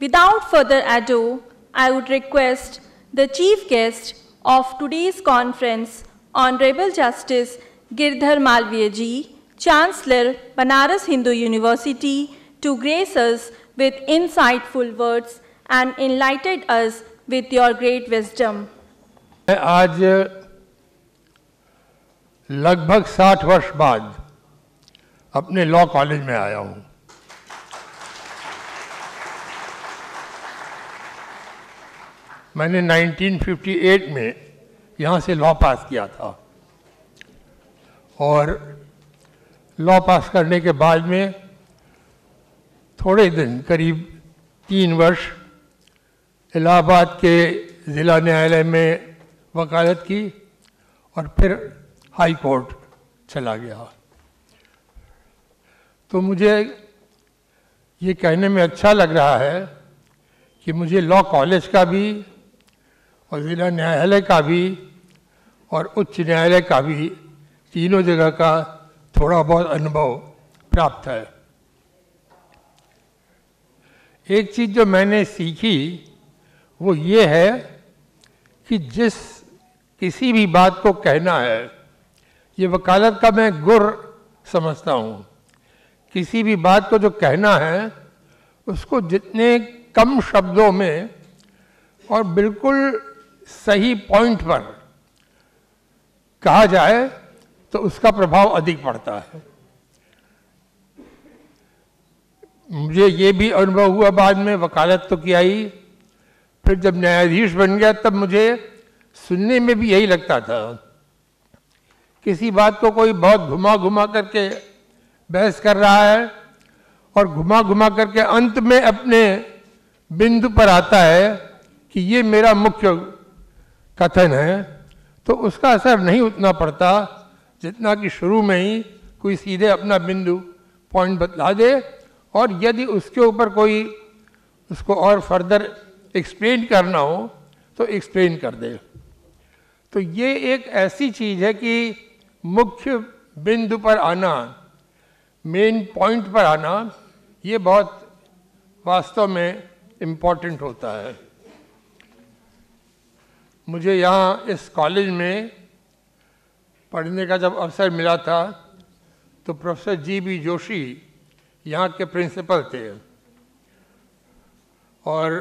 Without further ado, I would request the chief guest of today's conference, Honorable Justice Girdhar Malviya ji, Chancellor, Banaras Hindu University, to grace us with insightful words and enlighten us with your great wisdom. मैं आज लगभग 60 वर्ष बाद अपने law college में आया हूँ। मैंने 1958 में यहाँ से लॉ पास किया था और लॉ पास करने के बाद में थोड़े दिन, करीब 3 वर्ष इलाहाबाद के ज़िला न्यायालय में वकालत की और फिर हाई कोर्ट चला गया। तो मुझे ये कहने में अच्छा लग रहा है कि मुझे लॉ कॉलेज का भी और ज़िला न्यायालय का भी और उच्च न्यायालय का भी, तीनों जगह का थोड़ा बहुत अनुभव प्राप्त है। एक चीज़ जो मैंने सीखी वो ये है कि किसी भी बात को कहना है, ये वकालत का मैं गुर समझता हूँ। किसी भी बात को जो कहना है उसको जितने कम शब्दों में और बिल्कुल सही पॉइंट पर कहा जाए तो उसका प्रभाव अधिक पड़ता है। मुझे ये भी अनुभव हुआ बाद में, वकालत तो किया ही, फिर जब न्यायाधीश बन गया तब मुझे सुनने में भी यही लगता था। किसी बात को कोई बहुत घुमा घुमा करके बहस कर रहा है और घुमा घुमा करके अंत में अपने बिंदु पर आता है कि ये मेरा मुख्य कथन है, तो उसका असर नहीं उतना पड़ता जितना कि शुरू में ही कोई सीधे अपना बिंदु पॉइंट बतला दे और यदि उसके ऊपर कोई उसको और फर्दर एक्सप्लेन करना हो तो एक्सप्लेन कर दे। तो ये एक ऐसी चीज़ है कि मुख्य बिंदु पर आना, मेन पॉइंट पर आना, ये बहुत वास्तव में इम्पोर्टेंट होता है। मुझे यहाँ इस कॉलेज में पढ़ने का जब अवसर मिला था तो प्रोफेसर जी.बी. जोशी यहाँ के प्रिंसिपल थे और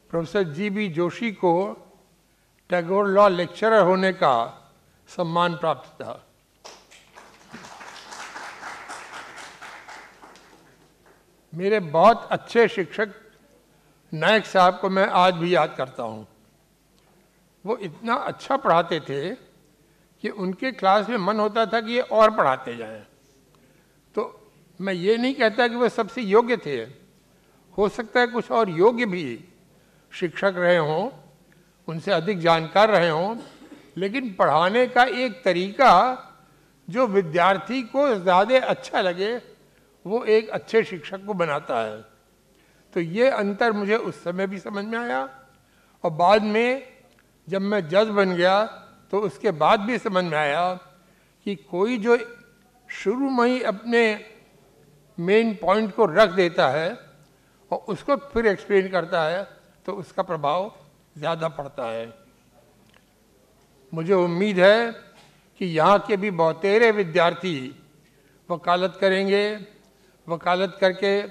प्रोफेसर जी.बी. जोशी को टैगोर लॉ लेक्चरर होने का सम्मान प्राप्त था। मेरे बहुत अच्छे शिक्षक नायक साहब को मैं आज भी याद करता हूँ। वो इतना अच्छा पढ़ाते थे कि उनके क्लास में मन होता था कि ये और पढ़ाते जाएं। तो मैं ये नहीं कहता कि वो सबसे योग्य थे, हो सकता है कुछ और योग्य भी शिक्षक रहे हों, उनसे अधिक जानकार रहे हों, लेकिन पढ़ाने का एक तरीका जो विद्यार्थी को ज़्यादा अच्छा लगे वो एक अच्छे शिक्षक को बनाता है। तो ये अंतर मुझे उस समय भी समझ में आया और बाद में जब मैं जज बन गया तो उसके बाद भी समझ में आया कि कोई जो शुरू में ही अपने मेन पॉइंट को रख देता है और उसको फिर एक्सप्लेन करता है तो उसका प्रभाव ज़्यादा पड़ता है। मुझे उम्मीद है कि यहाँ के भी बहुतेरे विद्यार्थी वकालत करेंगे, वकालत करके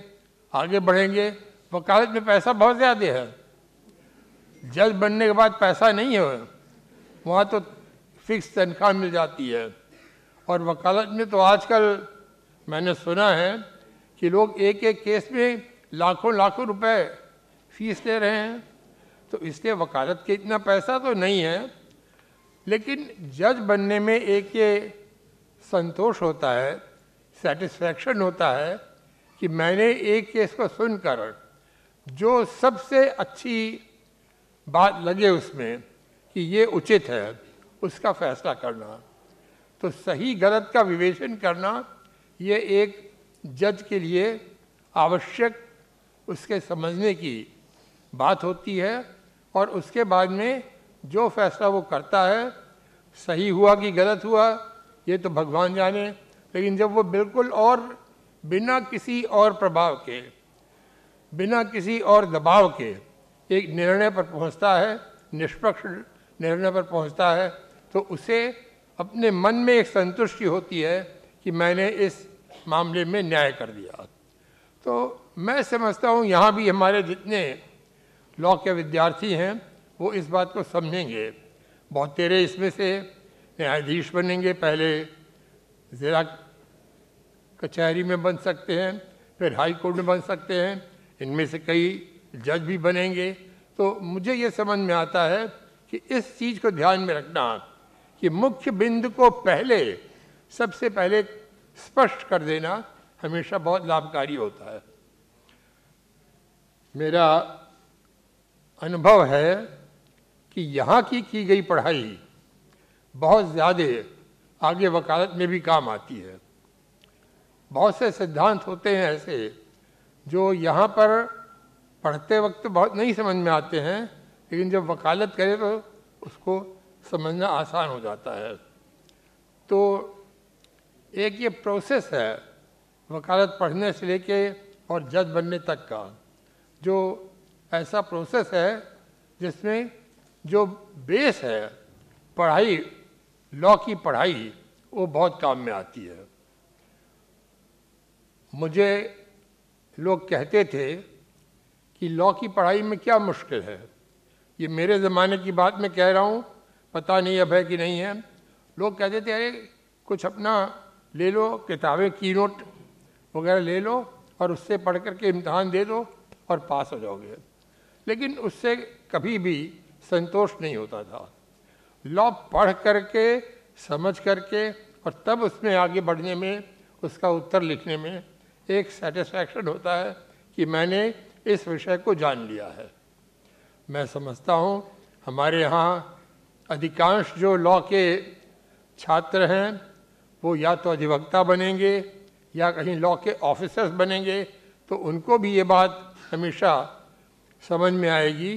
आगे बढ़ेंगे। वकालत में पैसा बहुत ज़्यादा है, जज बनने के बाद पैसा नहीं है, वहाँ तो फिक्स तनख्वाह मिल जाती है। और वकालत में तो आजकल मैंने सुना है कि लोग एक एक केस में लाखों लाखों रुपए फीस ले रहे हैं। तो इसलिए वकालत के इतना पैसा तो नहीं है, लेकिन जज बनने में एक ये संतोष होता है, सेटिस्फैक्शन होता है कि मैंने एक केस को सुनकर जो सबसे अच्छी बात लगे उसमें कि ये उचित है, उसका फैसला करना। तो सही गलत का विवेचन करना ये एक जज के लिए आवश्यक उसके समझने की बात होती है और उसके बाद में जो फैसला वो करता है, सही हुआ कि गलत हुआ ये तो भगवान जाने, लेकिन जब वो बिल्कुल और बिना किसी और प्रभाव के, बिना किसी और दबाव के एक निर्णय पर पहुंचता है, निष्पक्ष निर्णय पर पहुंचता है, तो उसे अपने मन में एक संतुष्टि होती है कि मैंने इस मामले में न्याय कर दिया। तो मैं समझता हूँ यहाँ भी हमारे जितने लॉ के विद्यार्थी हैं वो इस बात को समझेंगे। बहुत तेरे इसमें से न्यायाधीश बनेंगे, पहले ज़िला कचहरी में बन सकते हैं, फिर हाई कोर्ट में बन सकते हैं, इनमें से कई जज भी बनेंगे। तो मुझे ये समझ में आता है कि इस चीज़ को ध्यान में रखना कि मुख्य बिंदु को पहले, सबसे पहले स्पष्ट कर देना हमेशा बहुत लाभकारी होता है। मेरा अनुभव है कि यहाँ की गई पढ़ाई बहुत ज़्यादा आगे वकालत में भी काम आती है। बहुत से सिद्धांत होते हैं ऐसे जो यहाँ पर पढ़ते वक्त बहुत नहीं समझ में आते हैं, लेकिन जब वकालत करें तो उसको समझना आसान हो जाता है। तो एक ये प्रोसेस है वकालत पढ़ने से लेके और जज बनने तक का, जो ऐसा प्रोसेस है जिसमें जो बेस है पढ़ाई, लॉ की पढ़ाई, वो बहुत काम में आती है। मुझे लोग कहते थे कि लॉ की पढ़ाई में क्या मुश्किल है। ये मेरे ज़माने की बात मैं कह रहा हूँ, पता नहीं अब है कि नहीं है। लोग कहते थे अरे कुछ अपना ले लो, किताबें की नोट वगैरह ले लो और उससे पढ़ करके इम्तहान दे दो और पास हो जाओगे। लेकिन उससे कभी भी संतोष नहीं होता था। लॉ पढ़ करके, समझ करके और तब उसमें आगे बढ़ने में, उसका उत्तर लिखने में एक सेटिस्फैक्शन होता है कि मैंने इस विषय को जान लिया है। मैं समझता हूँ हमारे यहाँ अधिकांश जो लॉ के छात्र हैं वो या तो अधिवक्ता बनेंगे या कहीं लॉ के ऑफिसर्स बनेंगे, तो उनको भी ये बात हमेशा समझ में आएगी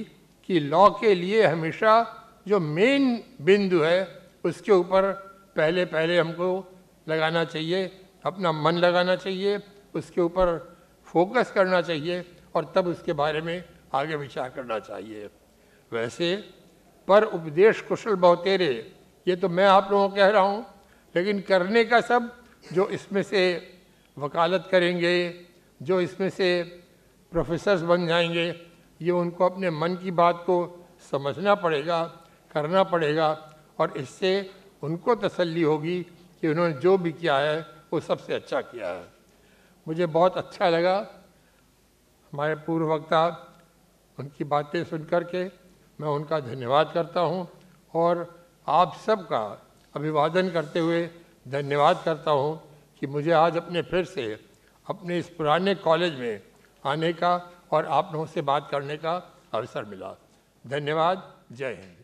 कि लॉ के लिए हमेशा जो मेन बिंदु है उसके ऊपर पहले पहले हमको लगाना चाहिए, अपना मन लगाना चाहिए, उसके ऊपर फोकस करना चाहिए और तब उसके बारे में आगे विचार करना चाहिए। वैसे पर उपदेश कुशल बहुतेरे, ये तो मैं आप लोगों को कह रहा हूँ, लेकिन करने का सब जो इसमें से वकालत करेंगे, जो इसमें से प्रोफेसर्स बन जाएंगे, ये उनको अपने मन की बात को समझना पड़ेगा, करना पड़ेगा और इससे उनको तसल्ली होगी कि उन्होंने जो भी किया है वो सबसे अच्छा किया है। मुझे बहुत अच्छा लगा हमारे पूर्व वक्ता, उनकी बातें सुन कर के मैं उनका धन्यवाद करता हूँ और आप सबका अभिवादन करते हुए धन्यवाद करता हूँ कि मुझे आज अपने फिर से अपने इस पुराने कॉलेज में आने का और आप लोगों से बात करने का अवसर मिला। धन्यवाद। जय हिंद।